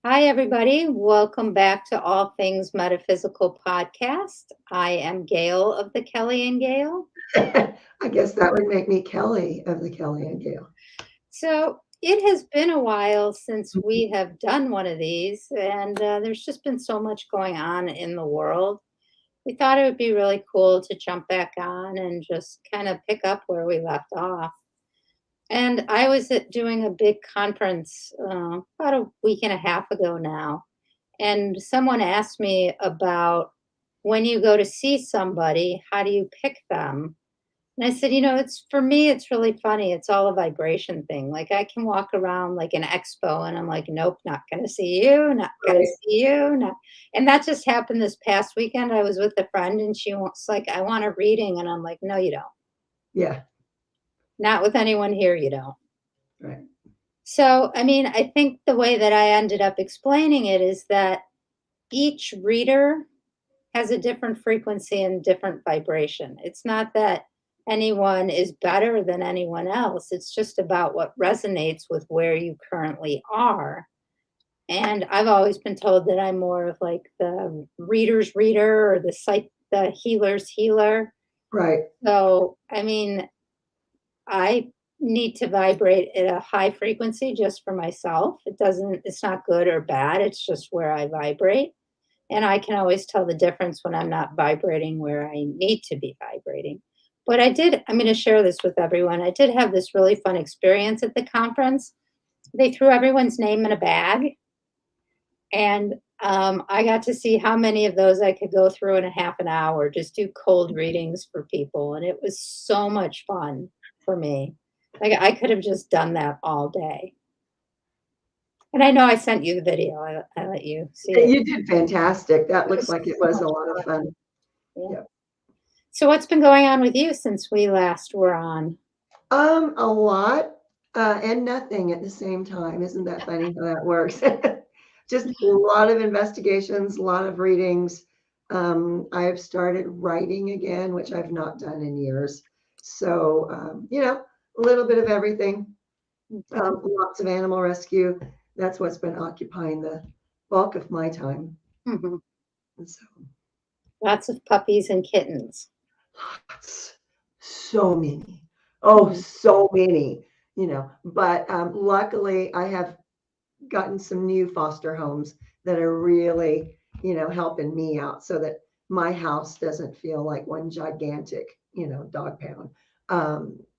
Hi, everybody. Welcome back to All Things Metaphysical podcast. I am Gail of the Kellie and Gail. I guess that would make me Kelly of the Kelly and Gail. So, it has been a while since we have done one of these, and there's just been so much going on in the world. We thought it would be really cool to jump back on and just kind of pick up where we left off. And I was doing a big conference about a week and a half ago now. And someone asked me about when you go to see somebody, how do you pick them? And I said, it's for me, it's really funny. It's all a vibration thing. Like I can walk around like an expo and I'm like, nope, not going to see you, not going to Right. see you. Not. And that just happened this past weekend. I was with a friend and she was like, I want a reading. And I'm like, no, you don't. Yeah. Not with anyone here, you don't. Right. So, I mean, I think the way that I ended up explaining it is that each reader has a different frequency and different vibration. It's not that anyone is better than anyone else. It's just about what resonates with where you currently are. And I've always been told that I'm more of like the reader's reader or the healer's healer. Right. So, I mean, I need to vibrate at a high frequency just for myself. It's not good or bad. It's just where I vibrate. And I can always tell the difference when I'm not vibrating where I need to be vibrating. But I'm going to share this with everyone. I did have this really fun experience at the conference. They threw everyone's name in a bag, and I got to see how many of those I could go through in a half an hour, just do cold readings for people. And it was so much fun for me. Like I could have just done that all day. And I know I sent you the video. I let you see it. You did fantastic. That It looks was like it so was a much lot of fun. fun. Yeah. Yep. So what's been going on with you since we last were on? A lot and nothing at the same time. Isn't that funny how that works? Just a lot of investigations, a lot of readings. I have started writing again, which I've not done in years. So, a little bit of everything. Okay. Lots of animal rescue. That's what's been occupying the bulk of my time. Mhm. And so Lots of puppies and kittens. lots, so many. Oh, Mhm. so many, But luckily, I have gotten some new foster homes that are really, helping me out so that my house doesn't feel like one gigantic, dog pound.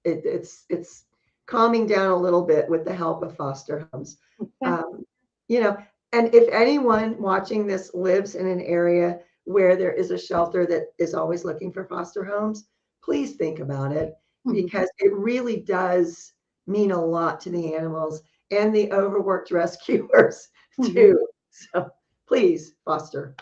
It's calming down a little bit with the help of foster homes. Okay. Um, you know, and if anyone watching this lives in an area where there is a shelter that is always looking for foster homes, please think about it Mhm. because it really does mean a lot to the animals and the overworked rescuers Mhm. too. So please foster.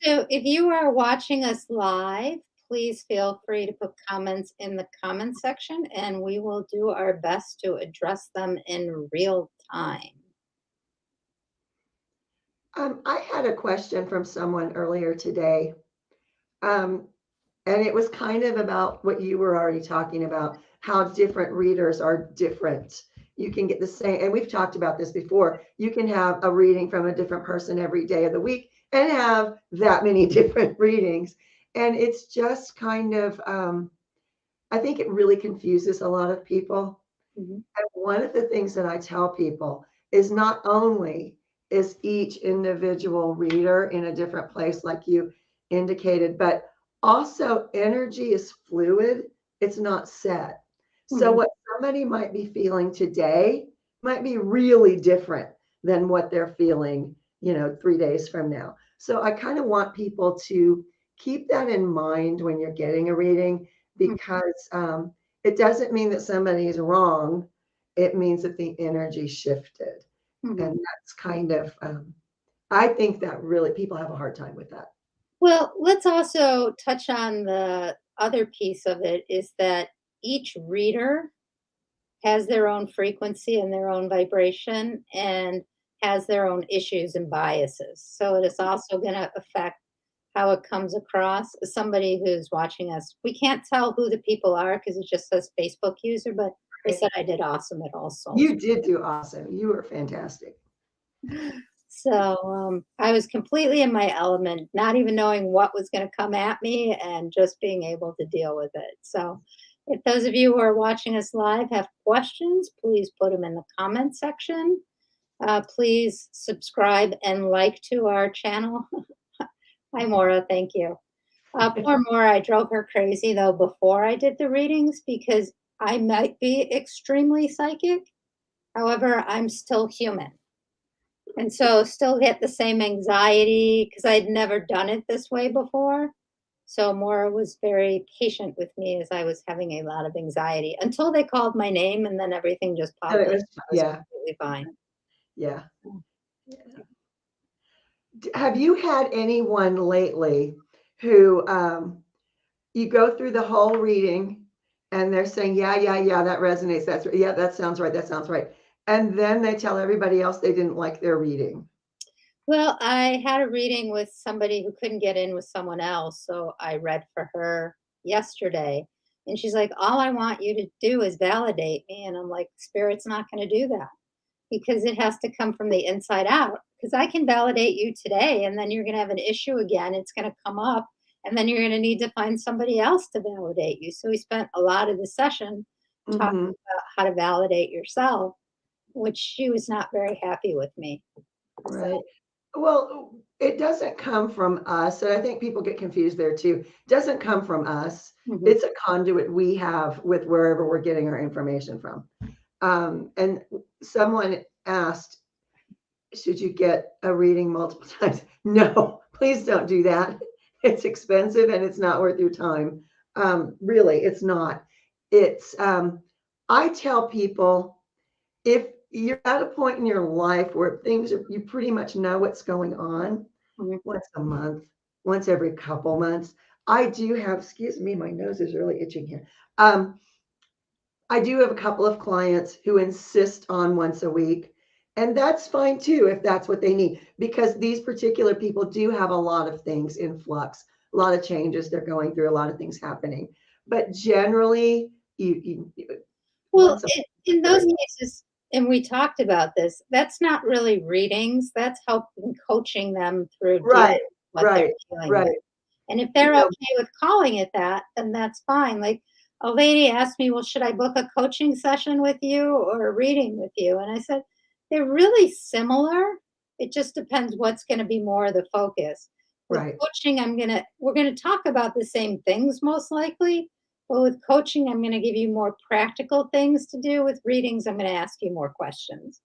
So if you are watching us live, please feel free to put comments in the comment section and we will do our best to address them in real time. I had a question from someone earlier today, um, and it was kind of about what you were already talking about, how different readers are different. You can get the same, and we've talked about this before. You can have a reading from a different person every day of the week and have that many different readings. And it's just kind of, I think it really confuses a lot of people. Mhm. And one of the things that I tell people is not only is each individual reader in a different place, like you indicated, but also energy is fluid, it's not set. So, Mhm. what somebody might be feeling today might be really different than what they're feeling, 3 days from now. So, I kind of want people to keep that in mind when you're getting a reading because it doesn't mean that somebody is wrong. It means that the energy shifted. Mhm. And that's kind of, I think that really people have a hard time with that. Well, let's also touch on the other piece of it is that each reader has their own frequency and their own vibration and has their own issues and biases. So it is also going to affect how it comes across. Somebody who's watching us, we can't tell who the people are because it just says Facebook user, but they Right? said I did awesome at all souls. You did do awesome. You were fantastic. So I was completely in my element, not even knowing what was going to come at me and just being able to deal with it. So if those of you who are watching us live have questions, please put them in the comment section. Please subscribe and like to our channel. Hi, Maura. Thank you. Poor Maura, I drove her crazy though before I did the readings because I might be extremely psychic. However, I'm still human. And so still get the same anxiety because I'd never done it this way before. So Maura was very patient with me as I was having a lot of anxiety until they called my name and then everything just And popped it up. was, I was yeah, completely fine. yeah. Have you had anyone lately who you go through the whole reading and they're saying, yeah, yeah, yeah, that resonates. That's right. Yeah, that sounds right. That sounds right. And then they tell everybody else they didn't like their reading. Well, I had a reading with somebody who couldn't get in with someone else, so I read for her yesterday. And she's like, "All I want you to do is validate me." And I'm like, "Spirit's not going to do that because it has to come from the inside out. Because I can validate you today, and then you're going to have an issue again. It's going to come up, and then you're going to need to find somebody else to validate you." So we spent a lot of the session talking Hmm. about how to validate yourself, which she was not very happy with me. So, Right. Well, it doesn't come from us. And I think people get confused there too. It doesn't come from us. mhm. It's a conduit we have with wherever we're getting our information from. And someone asked, should you get a reading multiple times? No, please don't do that. It's expensive and it's not worth your time. Really, it's not. It's, I tell people if you're at a point in your life where things are, you pretty much know what's going on Mhm. once a month, once every couple months. I do have, excuse me, my nose is really itching here. I do have a couple of clients who insist on once a week, and that's fine too if that's what they need, because these particular people do have a lot of things in flux, a lot of changes they're going through, a lot of things happening. But generally, Well, once a in those month. cases, and we talked about this, that's not really readings. That's helping coaching them through dealing Right, with what they're right, dealing with. right. And if You they're know, okay with calling it that, then that's fine. Like a lady asked me, "Well, should I book a coaching session with you or a reading with you?" And I said, "They're really similar. It just depends what's going to be more of the focus. With right. coaching, we're going to talk about the same things most likely, but with coaching, I'm going to give you more practical things to do. With readings, I'm going to ask you more questions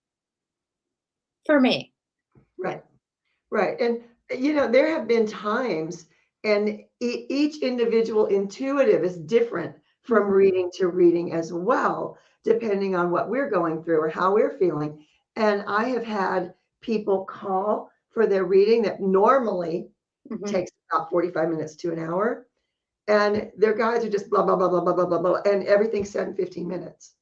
for me." Yeah. Right, right. And, there have been times, and each individual intuitive is different from Mhm. reading to reading as well, depending on what we're going through or how we're feeling. And I have had people call for their reading that normally Mhm. takes about 45 minutes to an hour. And their guides are just blah, blah, blah, blah, blah, blah, blah, blah, and everything's said in 15 minutes.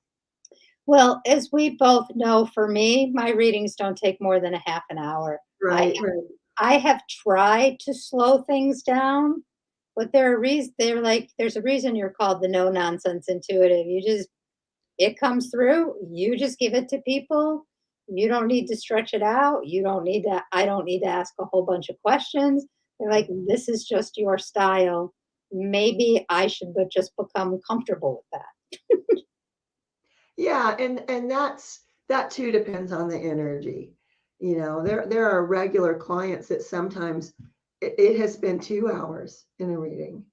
Well, as we both know, for me, my readings don't take more than a half an hour. I Right, right. I have tried to slow things down, but there's a reason you're called the no nonsense intuitive. It comes through, you just give it to people. You don't need to stretch it out. I don't need to ask a whole bunch of questions. They're like, this is just your style. Maybe I should but just become comfortable with that. Yeah, and that too depends on the energy. There are regular clients that sometimes it has been 2 hours in a reading,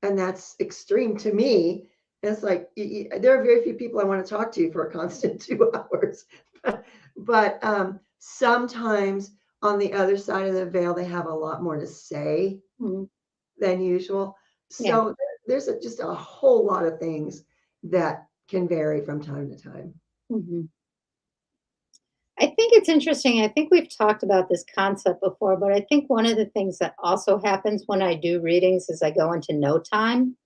and that's extreme to me. It's like there are very few people I want to talk to for a constant 2 hours. But sometimes on the other side of the veil, they have a lot more to say Mhm. than usual. Yeah. So there's just a whole lot of things that can vary from time to time. Mhm. I think it's interesting. I think we've talked about this concept before, but I think one of the things that also happens when I do readings is I go into no time.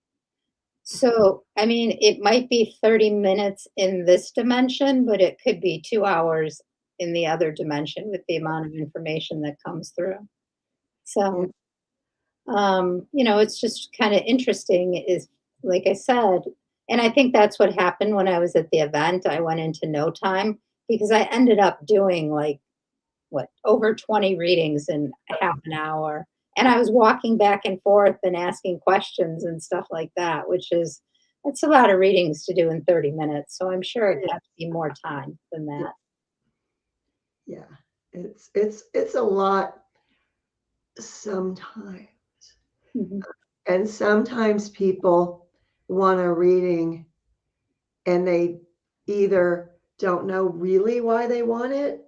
So, I mean, it might be 30 minutes in this dimension, but it could be 2 hours in the other dimension with the amount of information that comes through. Yeah. So, it's just kind of interesting, is like I said, and I think that's what happened when I was at the event. I went into no time because I ended up doing like over 20 readings in half an hour. And I was walking back and forth and asking questions and stuff like that, it's a lot of readings to do in 30 minutes. So I'm sure it has to be more time than Yeah. that. Yeah. It's a lot sometimes. Mhm. And sometimes people want a reading and they either don't know really why they want it,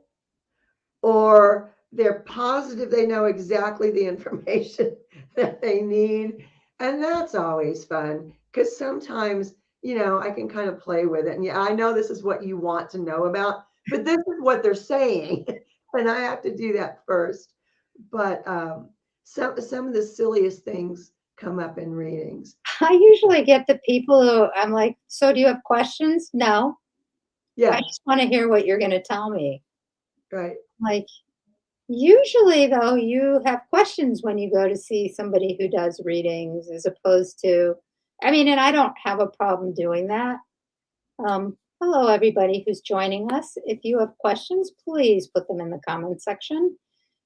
or they're positive they know exactly the information that they need. And that's always fun because sometimes, I can kind of play with it. And yeah, I know this is what you want to know about, but this is what they're saying. And I have to do that first. But some of the silliest things come up in readings. I usually get the people who I'm like, so do you have questions? No, I Yeah, just want to hear what you're going to tell me. right. Like, usually, though, you have questions when you go to see somebody who does readings as opposed to, I mean, and I don't have a problem doing that. Hello, everybody who's joining us. If you have questions, please put them in the comment section.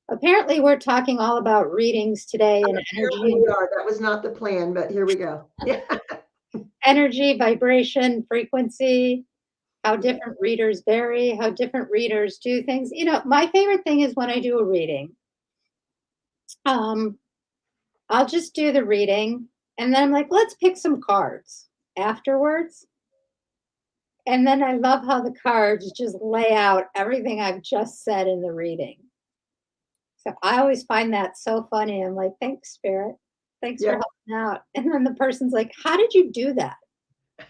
Apparently, we're talking all about readings today and Apparently we are. That was not the plan, but here we go. Yeah. energy, vibration, frequency, how Yeah. different readers vary, how different readers do things. My favorite thing is when I do a reading. Um, I'll just do the reading and then I'm like, let's pick some cards afterwards. And then I love how the cards just lay out everything I've just said in the reading. So I always find that so funny. I'm like, thanks, Spirit. Thanks for Yeah. helping out. And then the person's like, how did you do that?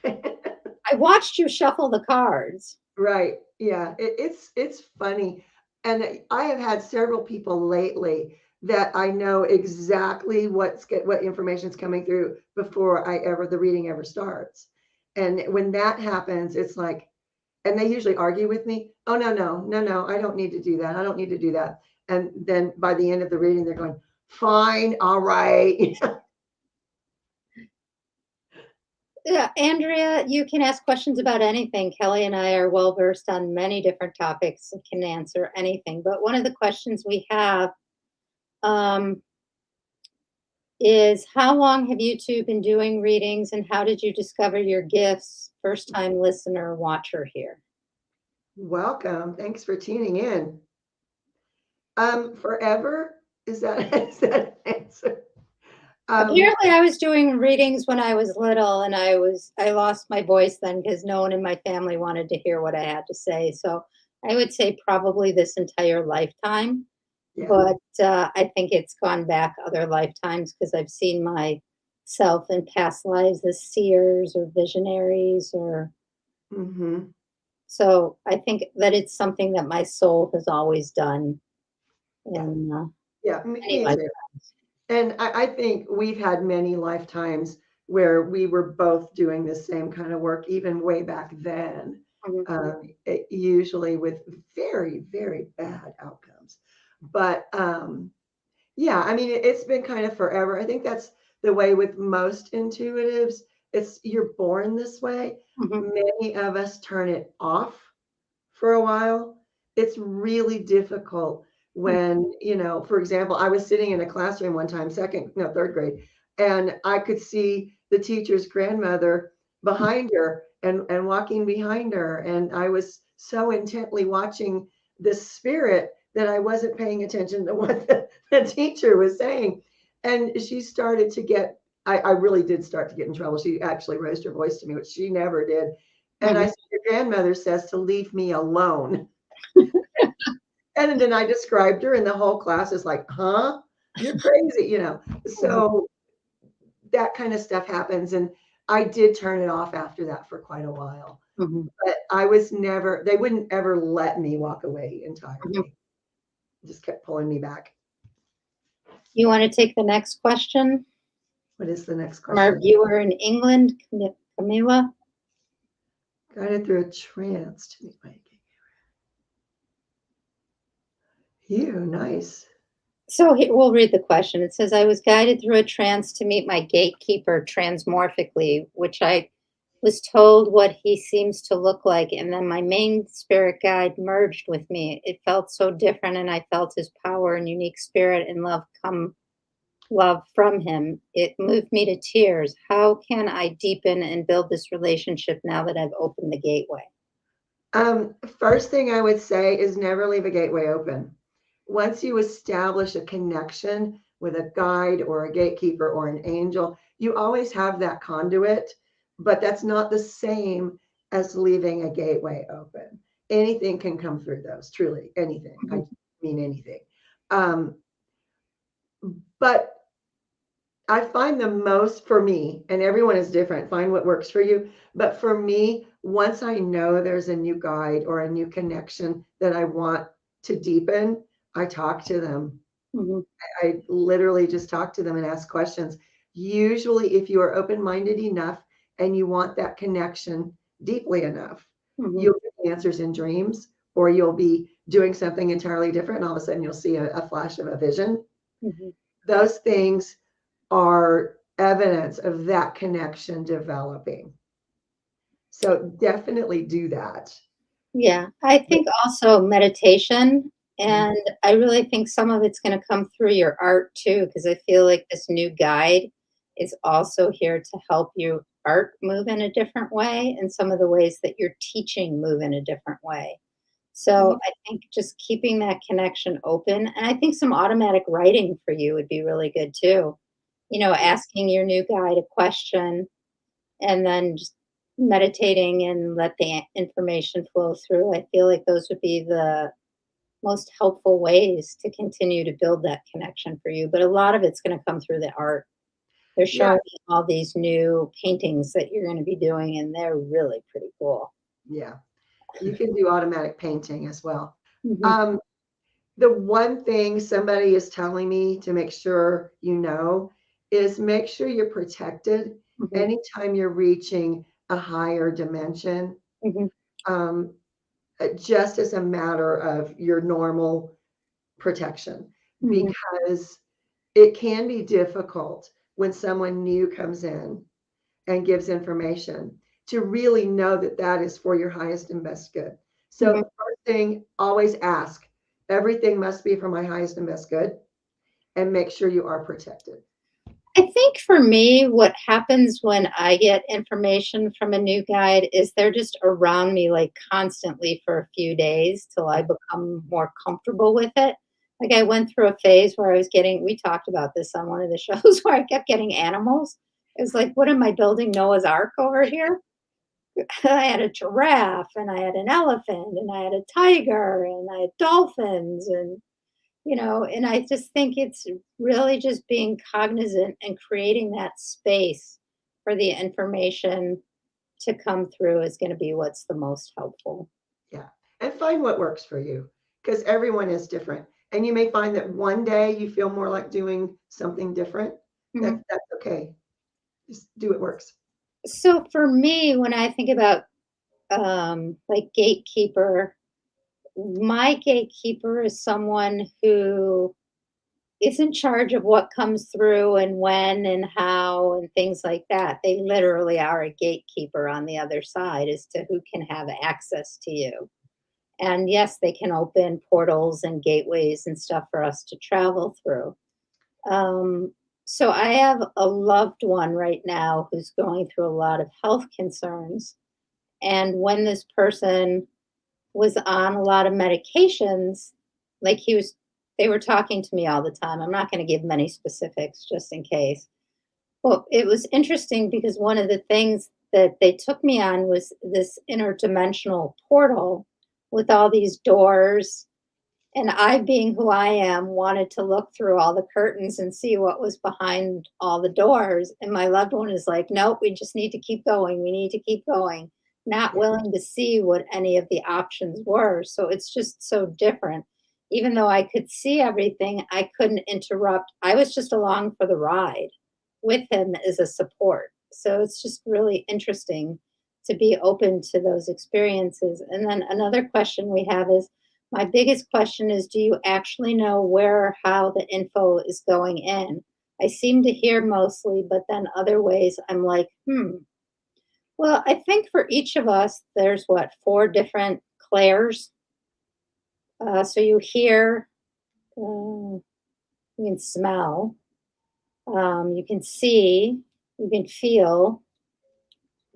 I watched you shuffle the cards. Right. Yeah. It's funny. And I have had several people lately that I know exactly what information's coming through before the reading ever starts. And when that happens, it's like, and they usually argue with me. Oh, no, no, no, no, I don't need to do that. I don't need to do that. And then by the end of the reading, they're going, fine, all right. Yeah, Andrea, you can ask questions about anything. Kelly and I are well versed on many different topics and can answer anything. But one of the questions we have um, is how long have you two been doing readings and how did you discover your gifts? First time listener, watcher here. Welcome. Thanks for tuning in. Forever? Is that is that an answer? Apparently, I was doing readings when I was little, and I lost my voice then because no one in my family wanted to hear what I had to say. So I would say probably this entire lifetime, Yeah. but I think it's gone back other lifetimes because I've seen myself in past lives as seers or visionaries, or Mm-hmm. so I think that it's something that my soul has always done Yeah. in Yeah. many Me too. lifetimes. And I think we've had many lifetimes where we were both doing the same kind of work, even way back then, Mhm. usually with very, very bad outcomes. But yeah, I mean, it's been kind of forever. I think that's the way with most intuitives. It's you're born this way. Mhm. Many of us turn it off for a while. It's really difficult when, for example, I was sitting in a classroom one time, third grade, and I could see the teacher's grandmother behind her and walking behind her. And I was so intently watching this spirit that I wasn't paying attention to what the teacher was saying. And she started to get, I really did start to get in trouble. She actually raised her voice to me, which she never did. And I Mhm. said, your grandmother says to leave me alone. And then I described her, and the whole class is like, huh? You're crazy. Mhm. So that kind of stuff happens. And I did turn it off after that for quite a while. Mhm. But they wouldn't ever let me walk away Mhm. entirely. Just kept pulling me back. You want to take the next question What is the next from our question? viewer in England, Camila? Guided through a trance to meet my nice. So we'll read the question. It says, I was guided through a trance to meet my gatekeeper transmorphically, was told what he seems to look like, and then my main spirit guide merged with me. It felt so different, and I felt his power and unique spirit and love from him. It moved me to tears. How can I deepen and build this relationship now that I've opened the gateway? First thing I would say is never leave a gateway open. Once you establish a connection with a guide or a gatekeeper or an angel, you always have that conduit, but that's not the same as leaving a gateway open. Anything can come through those, truly, anything. I Mhm, mean anything. Um, but I find the most for me, and everyone is different, find what works for you. But for me, once I know there's a new guide or a new connection that I want to deepen, I talk to them. mhm, I literally just talk to them and ask questions. Usually, if you are open minded enough and you want that connection deeply enough, mhm, you'll get answers in dreams, or you'll be doing something entirely different. And all of a sudden, you'll see a flash of a vision. mhm. Those things are evidence of that connection developing. So definitely do that. Yeah, I think also meditation, Mhm. and I really think some of it's gonna come through your art too, because I feel like this new guide is also here to help you art move in a different way, and some of the ways that you're teaching move in a different way. So Yeah. I think just keeping that connection open, and I think some automatic writing for you would be really good too. Asking your new guide a question and then just meditating and let the information flow through. I feel like those would be the most helpful ways to continue to build that connection for you. But a lot of it's going to come through the art. They're Yeah. showing me all these new paintings that you're going to be doing, and they're really pretty cool. Yeah. You can do automatic painting as well. Hmm. Um, the one thing somebody is telling me to make sure you know is make sure you're protected Hmm. anytime you're reaching a higher dimension, Hmm. um, just as a matter of your normal protection, Hmm. because it can be difficult when someone new comes in and gives information to really know that that is for your highest and best good. So, Hmm. first thing, always ask, everything must be for my highest and best good, and make sure you are protected. I think for me, what happens when I get information from a new guide is they're just around me like constantly for a few days till I become more comfortable with it. Like I went through a phase where I was getting, we talked about this on one of the shows where I kept getting animals. It was like, what am I building Noah's Ark over here? I had a giraffe and I had an elephant and I had a tiger and I had dolphins and I just think it's really just being cognizant and creating that space for the information to come through is going to be what's the most helpful. Yeah. And find what works for you, because everyone is different. And you may find that one day you feel more like doing something different. Mhm. That's okay. Just do what works. So for me, when I think about like gatekeeper, my gatekeeper is someone who is in charge of what comes through and when and how and things like that. They literally are a gatekeeper on the other side as to who can have access to you. And yes, they can open portals and gateways and stuff for us to travel through. Um, so I have a loved one right now who's going through a lot of health concerns. And when this person was on a lot of medications, like they were talking to me all the time. I'm not going to give many specifics just in case. Well, it was interesting because one of the things that they took me on was this interdimensional portal with all these doors. And I, being who I am, wanted to look through all the curtains and see what was behind all the doors. And my loved one is like, nope, we just need to keep going. We need to keep going, not Yeah. willing to see what any of the options were. So it's just so different. Even though I could see everything, I couldn't interrupt. I was just along for the ride with him as a support. So it's just really interesting to be open to those experiences. And then another question we have is, my biggest question is, do you actually know where or how the info is going in? I seem to hear mostly, but then other ways I'm like, Well, I think for each of us, there's what, 4 different clairs. So you hear, you can smell, you can see, you can feel.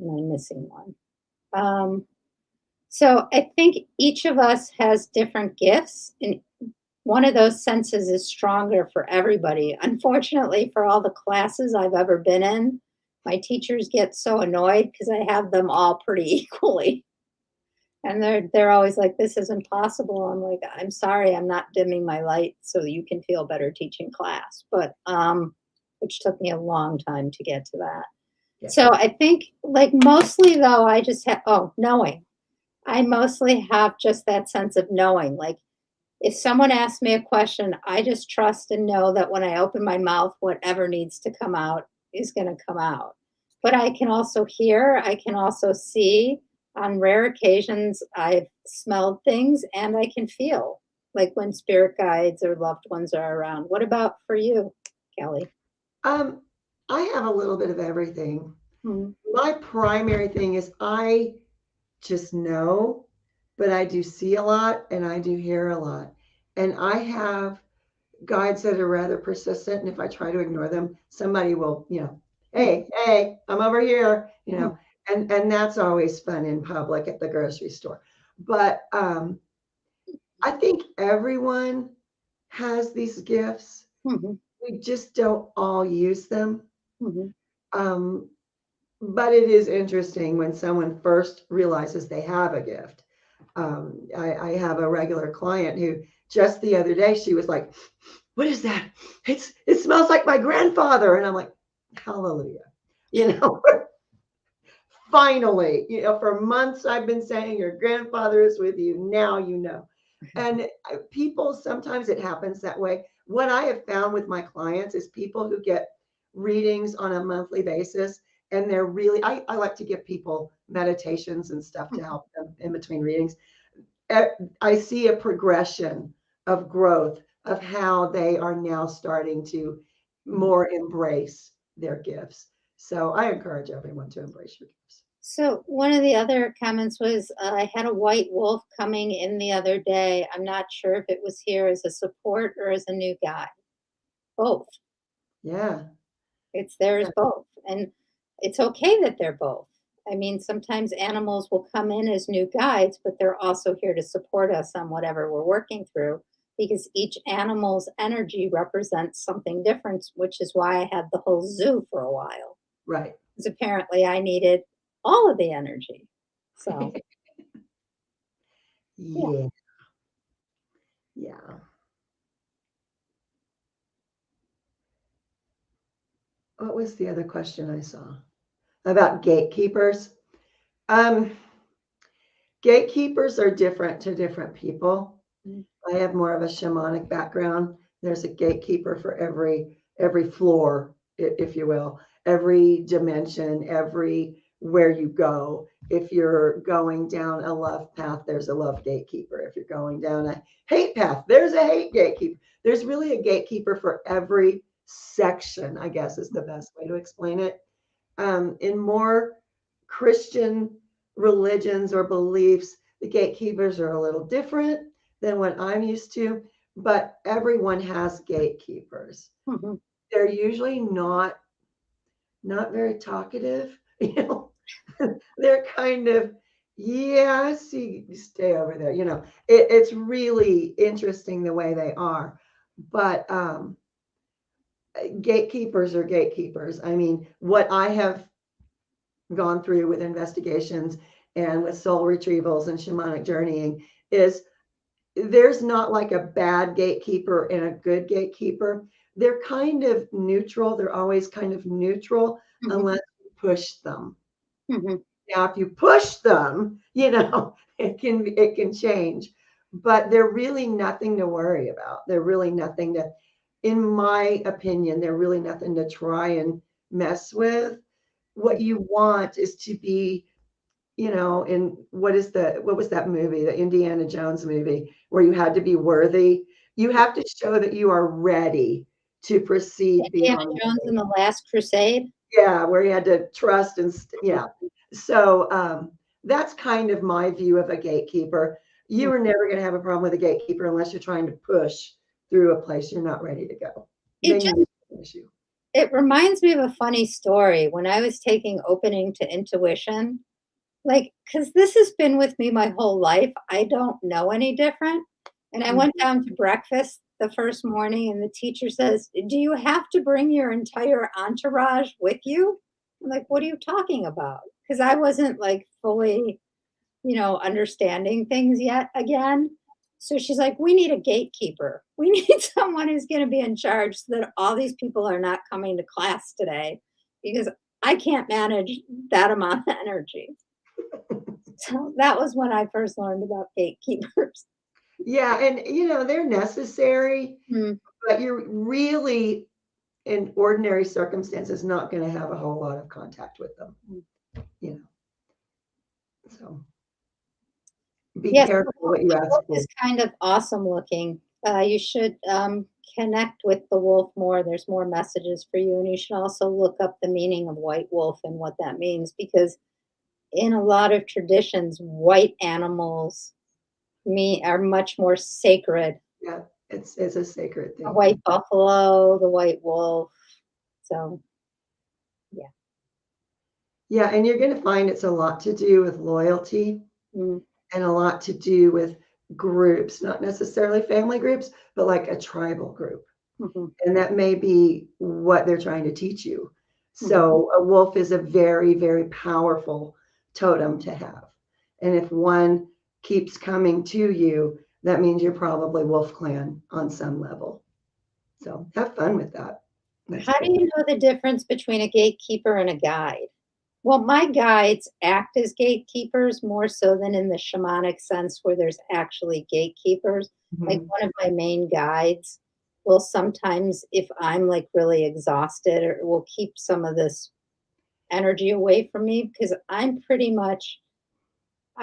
Am I missing one? Um, so I think each of us has different gifts, and one of those senses is stronger for everybody. Unfortunately, for all the classes I've ever been in, my teachers get so annoyed because I have them all pretty equally. And they're always like, "This is impossible." I'm like, "I'm sorry, I'm not dimming my light so that you can feel better teaching class." But which took me a long time to get to that. Yeah. So I think like mostly though, I just have knowing. I mostly have just that sense of knowing. Like if someone asks me a question, I just trust and know that when I open my mouth, whatever needs to come out is going to come out. But I can also hear, I can also see. On rare occasions, I've smelled things and I can feel, like when spirit guides or loved ones are around. What about for you, Kelly? Um, I have a little bit of everything. Hmm. My primary thing is I just know, but I do see a lot and I do hear a lot. And I have guides that are rather persistent. And if I try to ignore them, somebody will, hey, hey, I'm over here, and that's always fun in public at the grocery store. But I think everyone has these gifts. Hmm. We just don't all use them. Hmm. Um, but it is interesting when someone first realizes they have a gift. I have a regular client who just the other day she was like, "What is that? It smells like my grandfather," and I'm like, "Hallelujah!" You know, finally, for months I've been saying your grandfather is with you. Now you know. And people, sometimes it happens that way. What I have found with my clients is people who get readings on a monthly basis, and they're really, I like to give people meditations and stuff to help them in between readings. I see a progression of growth of how they are now starting to more embrace their gifts. So I encourage everyone to embrace your gifts. So one of the other comments was, I had a white wolf coming in the other day. I'm not sure if it was here as a support or as a new guy. Both. Yeah. It's there as both. And it's okay that they're both. I mean, sometimes animals will come in as new guides, but they're also here to support us on whatever we're working through because each animal's energy represents something different, which is why I had the whole zoo for a while. Right. Because apparently I needed all of the energy. So, yeah. Yeah. Yeah. What was the other question I saw about gatekeepers? Um, Gatekeepers are different to different people. Mm. I have more of a shamanic background. There's a gatekeeper for every floor, if you will, every dimension, every where you go. If you're going down a love path, there's a love gatekeeper. If you're going down a hate path, there's a hate gatekeeper. There's really a gatekeeper for every section, I guess is the best way to explain it. In more Christian religions or beliefs, the gatekeepers are a little different than what I'm used to, but everyone has gatekeepers. Mhm. They're usually not very talkative, you know. They're kind of, yeah, I see you stay over there, it's really interesting the way they are. But gatekeepers are gatekeepers. I mean, what I have gone through with investigations and with soul retrievals and shamanic journeying is there's not like a bad gatekeeper and a good gatekeeper. They're kind of neutral. They're always kind of neutral Mhm. unless you push them. Mhm. Now, if you push them, it can change. But they're really nothing to worry about. They're really nothing to, in my opinion, they're really nothing to try and mess with. What you want is to be, in what was that movie, the Indiana Jones movie, where you had to be worthy. You have to show that you are ready to proceed Indiana beyond. Jones and the Last Crusade? Yeah, where you had to trust and yeah. So that's kind of my view of a gatekeeper. You are never going to have a problem with a gatekeeper unless you're trying to push through a place you're not ready to go. It Then you just have an issue. it reminds me of a funny story when I was taking opening to intuition. Like, because this has been with me my whole life, I don't know any different, and I went Mhm. down to breakfast the first morning, and the teacher says, "Do you have to bring your entire entourage with you?" I'm like, "What are you talking about?" Because I wasn't, like, fully, understanding things yet again. So she's like, "We need a gatekeeper. We need someone who's gonna be in charge so that all these people are not coming to class today because I can't manage that amount of energy." So that was when I first learned about gatekeepers. Yeah, and they're necessary, Mm. but you're really in ordinary circumstances not going to have a whole lot of contact with them, you know. So be Yes, careful what you the ask wolf for. is kind of awesome looking. You should connect with the wolf more. There's more messages for you, and you should also look up the meaning of white wolf and what that means because in a lot of traditions, white animals are much more sacred. Yeah, it's a sacred The thing. white buffalo, the white wolf. So yeah. Yeah, and you're going to find it's a lot to do with loyalty Mm, and a lot to do with groups, not necessarily family groups, but like a tribal group. mhm, And that may be what they're trying to teach you. mhm. So a wolf is a very, very powerful totem to have. And if one keeps coming to you, that means you're probably Wolf Clan on some level. So have fun with that. That's How do cool. you know the difference between a gatekeeper and a guide? Well, my guides act as gatekeepers more so than in the shamanic sense where there's actually gatekeepers. Like Mhm. one of my main guides will sometimes, if I'm like really exhausted, or will keep some of this energy away from me because I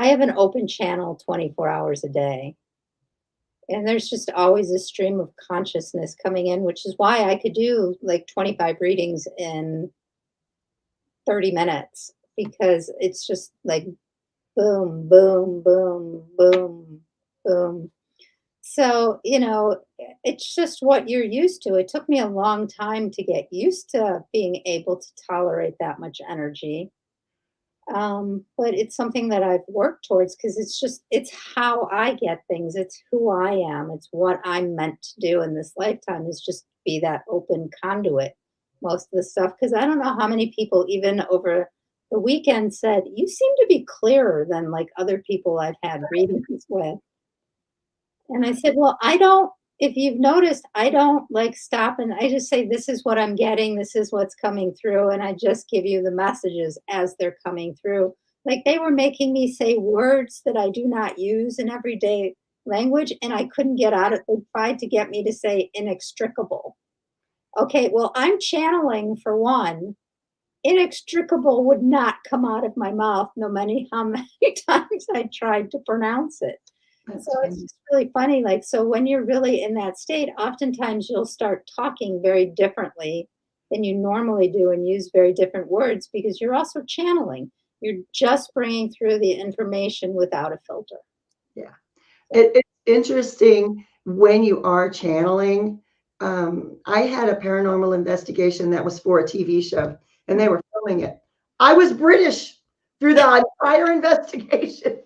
have an open channel 24 hours a day. And there's just always a stream of consciousness coming in, which is why I could do like 25 readings in 30 minutes because it's just like boom, boom, boom, boom, boom. So, it's just what you're used to. It took me a long time to get used to being able to tolerate that much energy. But it's something that I've worked towards because it's how I get things. It's who I am. It's what I'm meant to do in this lifetime is just be that open conduit most of the stuff. Because I don't know how many people, even over the weekend, said, "You seem to be clearer than like other people I've had readings with." And I said, "Well, I don't, if you've noticed, I don't like stop and I just say, this is what I'm getting, this is what's coming through. And I just give you the messages as they're coming through." Like they were making me say words that I do not use in everyday language, and I couldn't get out of it. They tried to get me to say inextricable. Okay, well, I'm channeling for one. Inextricable would not come out of my mouth no matter how many times I tried to pronounce it. So That's it's fun. just really funny, like, so when you're really in that state, oftentimes you'll start talking very differently than you normally do and use very different words because you're also channeling. You're just bringing through the information without a filter. Yeah. So, It's interesting when you are channeling. I had a paranormal investigation that was for a TV show, and they mhm. were filming it. I was British through the entire investigation.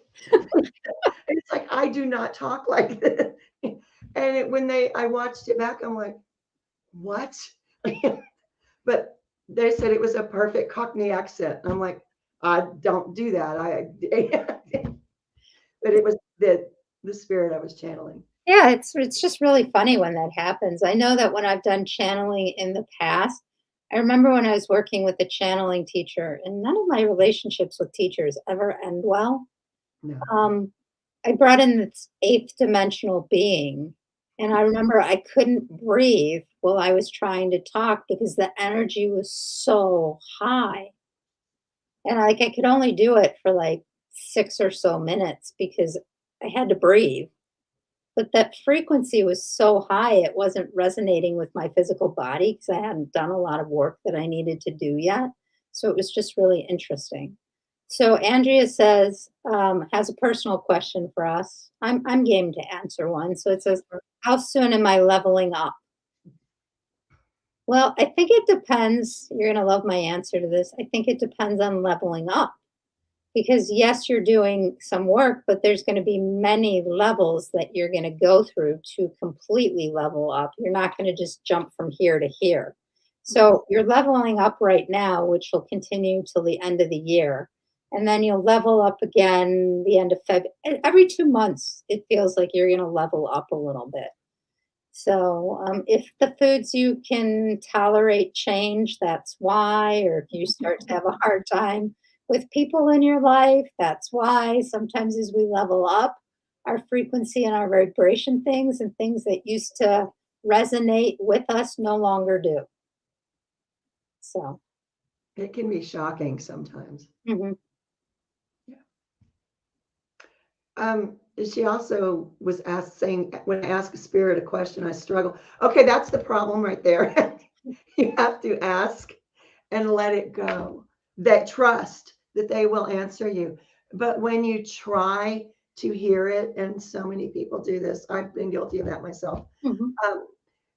It's like I do not talk like this. And I watched it back, I'm like, what? But they said it was a perfect Cockney accent. I'm like, I don't do that. But it was the spirit I was channeling. Yeah, it's just really funny when that happens. I know that when I've done channeling in the past, I remember when I was working with a channeling teacher, and none of my relationships with teachers ever end well. No. Um, I brought in this eighth dimensional being, and I remember I couldn't breathe while I was trying to talk because the energy was so high. And like I could only do it for like 6 or so minutes because I had to breathe. But that frequency was so high, it wasn't resonating with my physical body because I hadn't done a lot of work that I needed to do yet. So it was just really interesting. So Andrea says, has a personal question for us. I'm game to answer one. So it says, how soon am I leveling up? Well, I think it depends. You're going to love my answer to this. I think it depends on leveling up because, yes, you're doing some work, but there's going to be many levels that you're going to go through to completely level up. You're not going to just jump from here to here. So you're leveling up right now, which will continue till the end of the year. And then you'll level up again the end of February. Every 2 months, it feels like you're going to level up a little bit. So, if the foods you can tolerate change, that's why, or if you start to have a hard time with people in your life, that's why. Sometimes as we level up, our frequency and our vibration things and things that used to resonate with us no longer do. So, It can be shocking sometimes. mhm. She also was saying, when I ask a spirit a question, I struggle. Okay, that's the problem right there. You have to ask and let it go. That trust that they will answer you. But when you try to hear it, and so many people do this, I've been guilty of that myself. Mhm.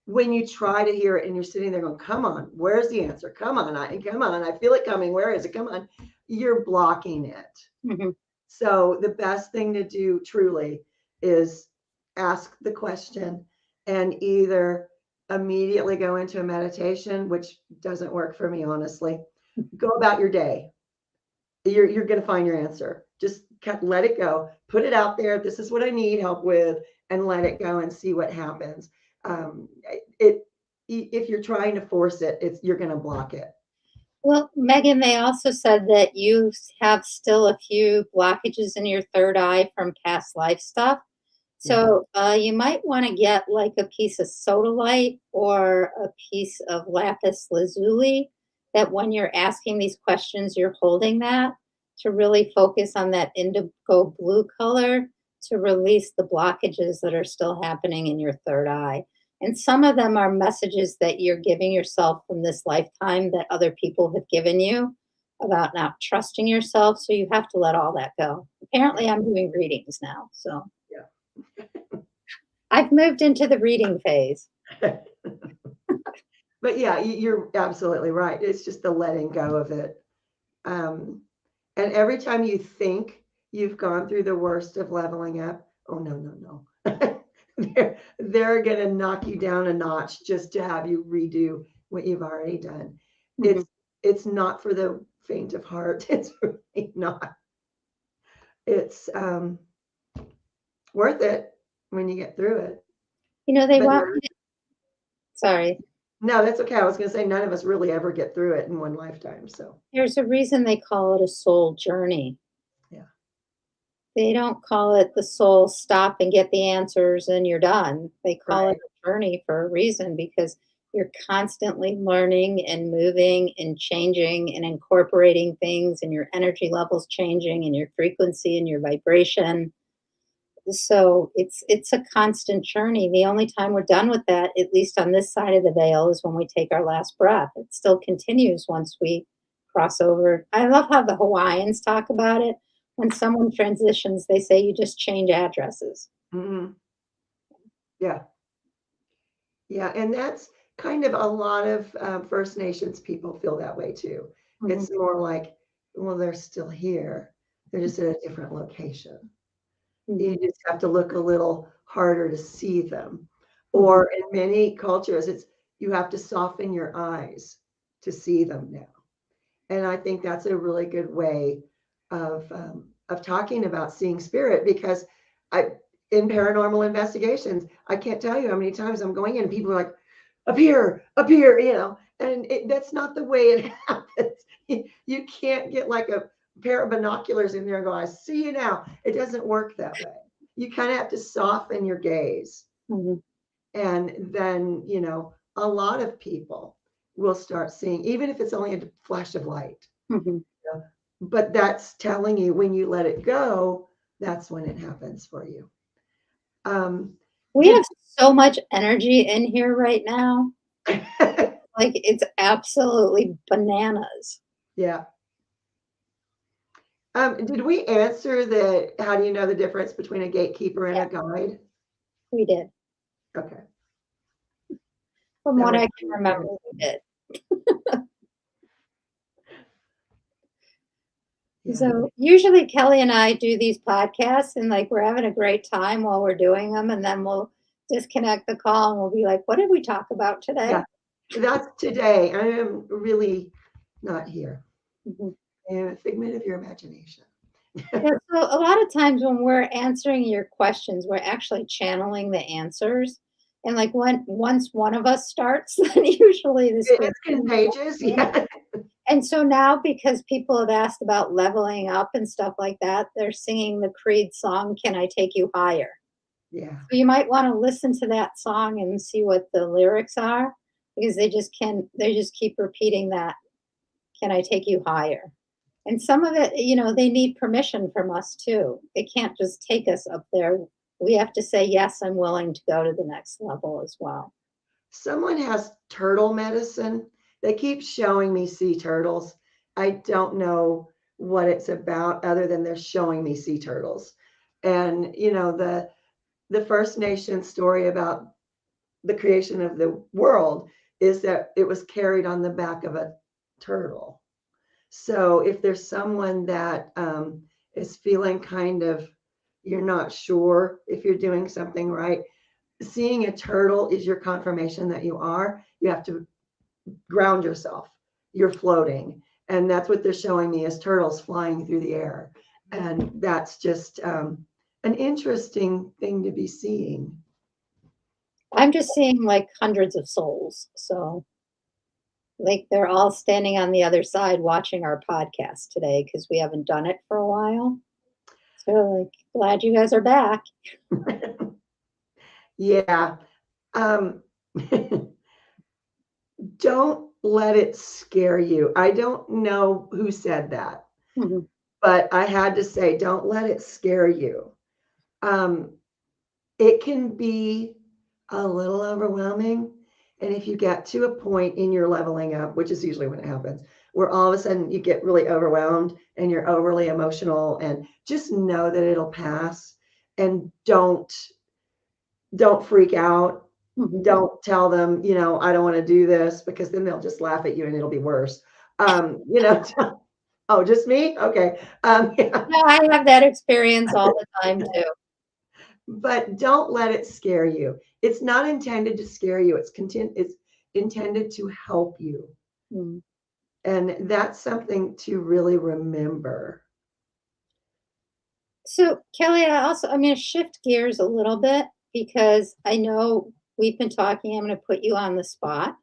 When you try to hear it and you're sitting there going, come on, where's the answer? Come on, I feel it coming. Where is it? Come on. You're blocking it. Mhm. So the best thing to do truly is ask the question and either immediately go into a meditation, which doesn't work for me, honestly. Go about your day. You're going to find your answer. Just let it go. Put it out there. This is what I need help with, and let it go and see what happens. Um, it if you're trying to force it, you're going to block it. Well, Megan, they also said that you have still a few blockages in your third eye from past life stuff. Yeah. So you might want to get like a piece of sodalite or a piece of lapis lazuli that when you're asking these questions, you're holding that to really focus on that indigo blue color to release the blockages that are still happening in your third eye. And some of them are messages that you're giving yourself from this lifetime that other people have given you about not trusting yourself. So you have to let all that go. Apparently, I'm doing readings now. So. Yeah. I've moved into the reading phase. But yeah, you're absolutely right. It's just the letting go of it. And every time you think you've gone through the worst of leveling up, oh, no, no, no. they're going to knock you down a notch just to have you redo what you've already done. Mhm. It's not for the faint of heart. It's really not. It's worth it when you get through it. You know, they But want me to, sorry, no, that's okay. I was going to say none of us really ever get through it in one lifetime. So there's a reason they call it a soul journey. yeah, They don't call it the soul stop and get the answers and you're done. They call it right. a journey for a reason because you're constantly learning and moving and changing and incorporating things and your energy levels changing and your frequency and your vibration. So it's a constant journey. The only time we're done with that, at least on this side of the veil, is when we take our last breath. It still continues once we cross over. I love how the Hawaiians talk about it. When someone transitions, they say you just change addresses. Hmm. Yeah. Yeah, and that's kind of a lot of First Nations people feel that way too. Mhm. It's more like, well, they're still here. They're just at a different location. You Mhm. just have to look a little harder to see them. Mhm. Or in many cultures, it's you have to soften your eyes to see them now. And I think that's a really good way of talking about seeing spirit because I in paranormal investigations, I can't tell you how many times I'm going in and people are like, up here, and that's not the way it happens. You can't get like a pair of binoculars in there and go, I see you now. It doesn't work that way. You kind of have to soften your gaze. Mhm. And then, a lot of people will start seeing, even if it's only a flash of light. Mhm. But that's telling you when you let it go, that's when it happens for you. Um, We did have so much energy in here right now. Like it's absolutely bananas. yeah. Did we answer how do you know the difference between a gatekeeper and Yeah, a guide? we did. Okay. From That what was I can remember, we did. yeah. So usually Kelly and I do these podcasts and like we're having a great time while we're doing them, and then we'll disconnect the call and we'll be like, what did we talk about today? Yeah. That's today. I am really not here. Mhm. And a figment of your imagination. Yeah, so a lot of times when we're answering your questions, we're actually channeling the answers. And like once one of us starts, then usually the spirit It's contagious. Yeah. and so now because people have asked about leveling up and stuff like that, they're singing the Creed song, Can I Take You Higher? Yeah. So you might want to listen to that song and see what the lyrics are because they just keep repeating that, Can I take you higher? And some of it, they need permission from us too. They can't just take us up there. We have to say, yes, I'm willing to go to the next level as well. Someone has turtle medicine. They keep showing me sea turtles. I don't know what it's about other than they're showing me sea turtles. And the First Nation story about the creation of the world is that it was carried on the back of a turtle. So if there's someone that is feeling kind of, you're not sure if you're doing something right, seeing a turtle is your confirmation that you have to ground yourself. You're floating. And that's what they're showing me is turtles flying through the air. And that's just an interesting thing to be seeing. I'm just seeing like hundreds of souls. So, like, they're all standing on the other side watching our podcast today because we haven't done it for a while. So, like, glad you guys are back. Yeah. Um, don't let it scare you. I don't know who said that, Mhm. but I had to say, don't let it scare you. Um, it can be a little overwhelming. And if you get to a point in your leveling up, which is usually when it happens, where all of a sudden you get really overwhelmed and you're overly emotional, and just know that it'll pass, and don't freak out. Mhm. Don't tell them, I don't want to do this, because then they'll just laugh at you and it'll be worse. Oh, just me? Okay. Yeah. No, I have that experience all the time too. But don't let it scare you. It's not intended to scare you. It's intended to help you. Mm. And that's something to really remember. So, Kelly, I'm going to shift gears a little bit because I know we've been talking. I'm going to put you on the spot.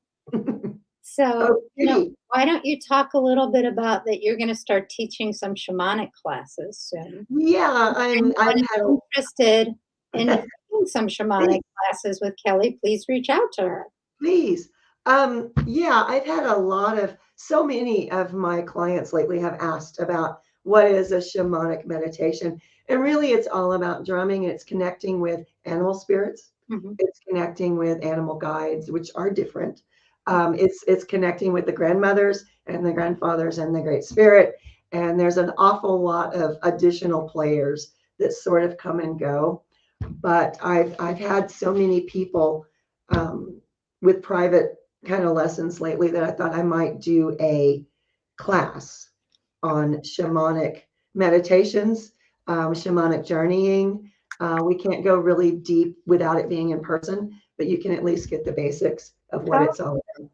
So, Okay. why don't you talk a little bit about that? You're going to start teaching some shamanic classes soon. Yeah, I've Anyone had interested in a taking some shamanic classes with Kelly, please reach out to her. please. Yeah, I've had so many of my clients lately have asked about what is a shamanic meditation. And really, it's all about drumming, and it's connecting with animal spirits. Mhm. It's connecting with animal guides, which are different. It's connecting with the grandmothers and the grandfathers and the Great Spirit. And there's an awful lot of additional players that sort of come and go. But I've had so many people um, with private kind of lessons lately that I thought I might do a class on shamanic meditations, shamanic journeying. We can't go really deep without it being in person, but you can at least get the basics of what How, it's all about.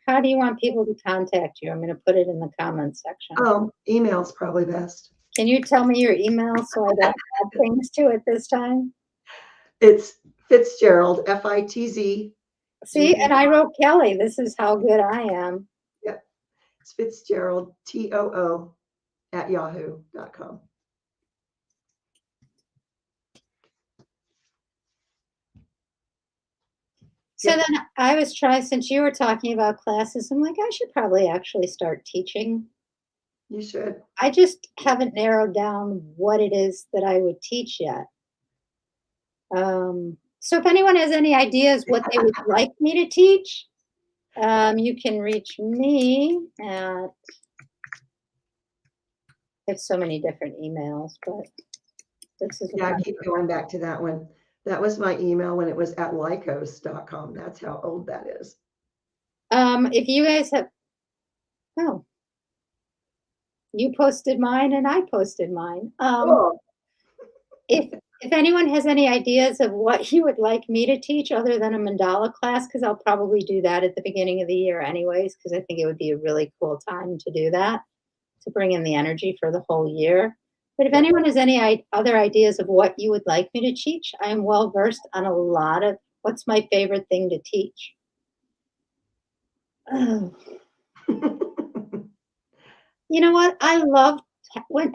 how do you want people to contact you? I'm going to put it in the comments section. Email's probably best. Can you tell me your email so I don't add things to it this time? It's Fitzgerald, Fitzg. See, and I wrote Kelly. This is how good I am. Yep. It's Fitzgerald, TOO at yahoo.com. So Yep. then I was trying, since you were talking about classes, I'm like, I should probably actually start teaching. You should. I just haven't narrowed down what it is that I would teach yet. So if anyone has any ideas what they would like me to teach, you can reach me at I have so many different emails, but this is Yeah, I one. keep going back to that one. That was my email when it was at lycos.com. That's how old that is. If you guys have, oh, you posted mine and I posted mine. Cool. If anyone has any ideas of what you would like me to teach other than a mandala class, because I'll probably do that at the beginning of the year anyways, because I think it would be a really cool time to do that, to bring in the energy for the whole year. But if Yeah. anyone has any other ideas of what you would like me to teach, I am well versed on a lot of what's my favorite thing to teach. Oh, you know what? I love,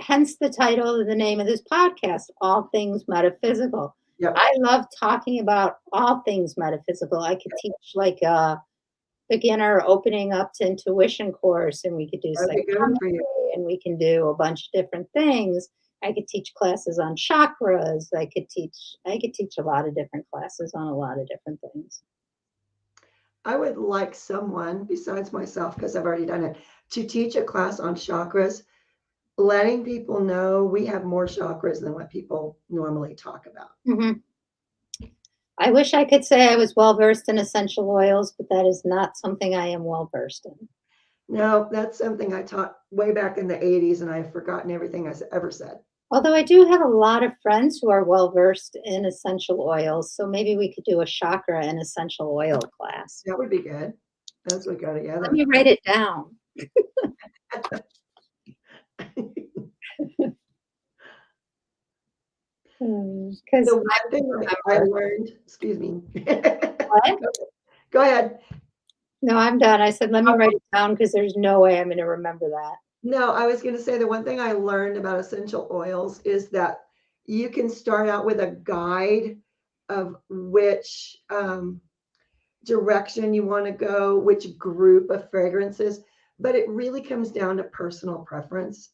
hence the title of the name of this podcast, All Things Metaphysical. Yep. I love talking about all things metaphysical. I could teach like a beginner opening up to intuition course, and we could do That'd be good one for you. psychometry, and we can do a bunch of different things. I could teach classes on chakras. I could teach a lot of different classes on a lot of different things. I would like someone besides myself, because I've already done it, to teach a class on chakras, letting people know we have more chakras than what people normally talk about. Mhm. I wish I could say I was well versed in essential oils, but that is not something I am well versed in. No, that's something I taught way back in the 80s, and I've forgotten everything I ever said. Although I do have a lot of friends who are well versed in essential oils, so maybe we could do a chakra and essential oil class. That would be good. As we go Let together. me write it down. Because The one thing I learned, excuse me. what? Go ahead. No, I'm done. I said, let me write it down because there's no way I'm going to remember that. No, I was going to say the one thing I learned about essential oils is that you can start out with a guide of which direction you want to go, which group of fragrances, but it really comes down to personal preference.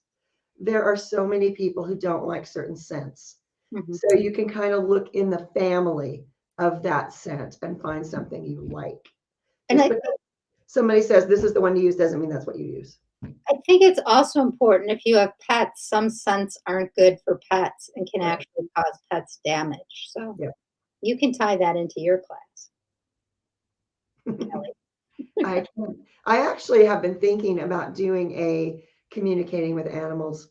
There are so many people who don't like certain scents. Mhm. So you can kind of look in the family of that scent and find something you like. And Just because somebody says this is the one to use doesn't mean that's what you use. I think it's also important if you have pets, some scents aren't good for pets and can Right. actually cause pets damage. So Yeah. you can tie that into your class. I can. I actually have been thinking about doing a communicating with animals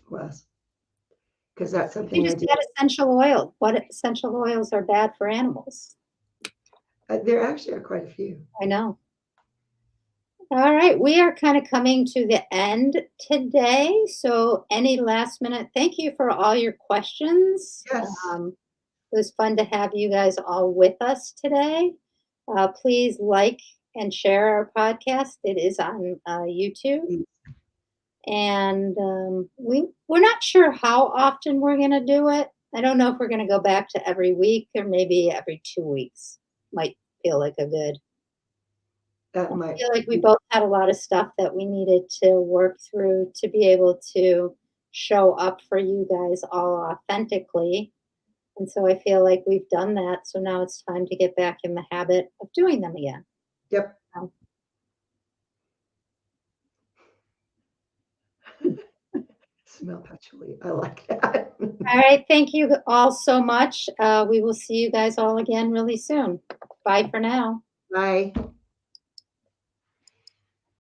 class because that's You something I just do. add essential oil. What essential oils are bad for animals? There actually are quite a few. I know. All right, we are kind of coming to the end today. So, any last minute, thank you for all your questions. Yes. It was fun to have you guys all with us today. Please like and share our podcast. It is on YouTube. And we're not sure how often we're going to do it. I don't know if we're going to go back to every week or maybe every 2 weeks. Might feel like a good. That I might feel like we be. both had a lot of stuff that we needed to work through to be able to show up for you guys all authentically. And so I feel like we've done that. So now it's time to get back in the habit of doing them again. Yep. So, Smell patchouli. I like that. all right. Thank you all so much. We will see you guys all again really soon. Bye for now. Bye.